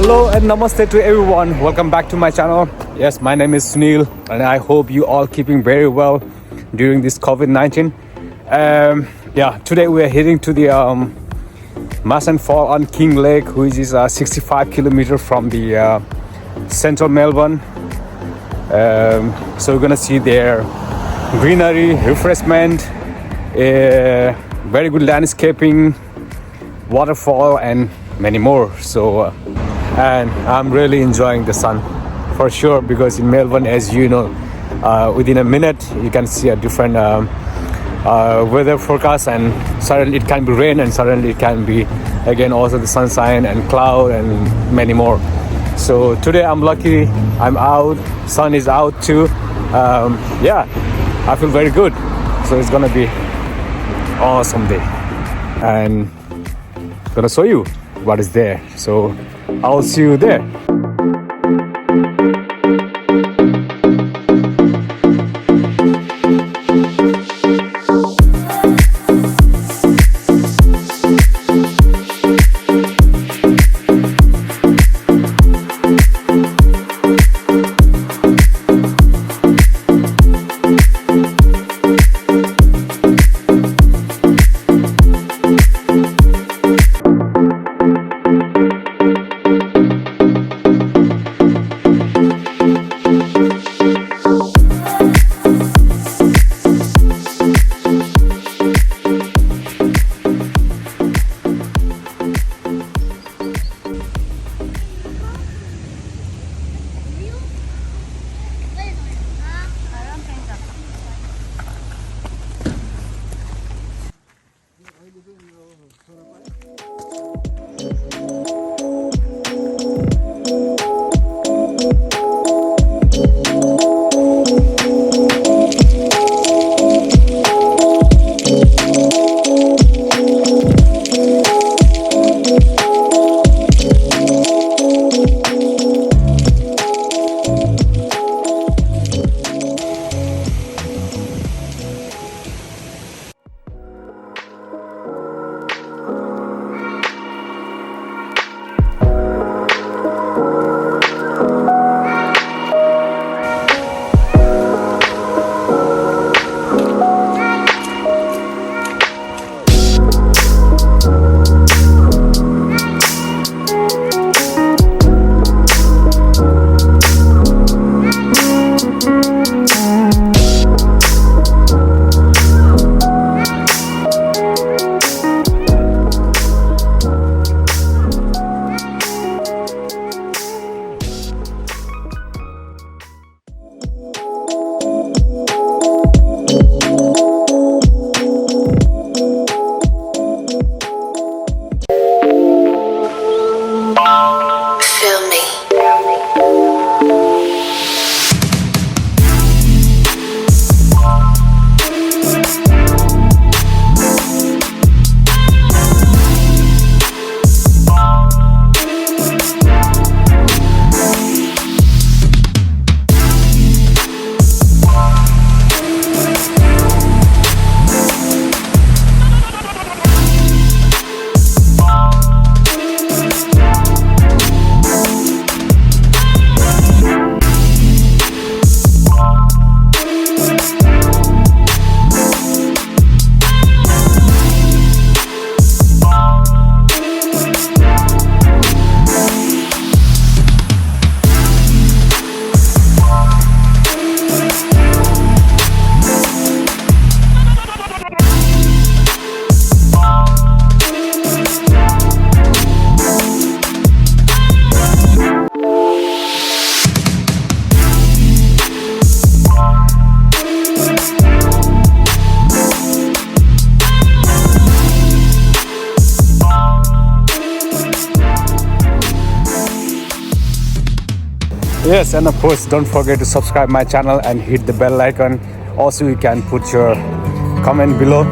Hello and namaste to everyone. Welcome back to my channel. Yes, my name is Sunil and I hope you all keeping very well during this COVID-19. Today we are heading to the waterfall on Kinglake, which is 65 kilometers from the central Melbourne. So we're gonna see their greenery, refreshment, very good landscaping, waterfall and many more. And I'm really enjoying the sun for sure, because in Melbourne, as you know, within a minute you can see a different weather forecast, and suddenly it can be rain and suddenly it can be again also the sunshine and cloud and many more. So today I'm lucky, I'm out, sun is out too. I feel very good, so it's gonna be awesome day and I'm gonna show you what is there. So I'll see you there. Yes, and of course don't forget to subscribe my channel and hit the bell icon. Also you can put your comment below.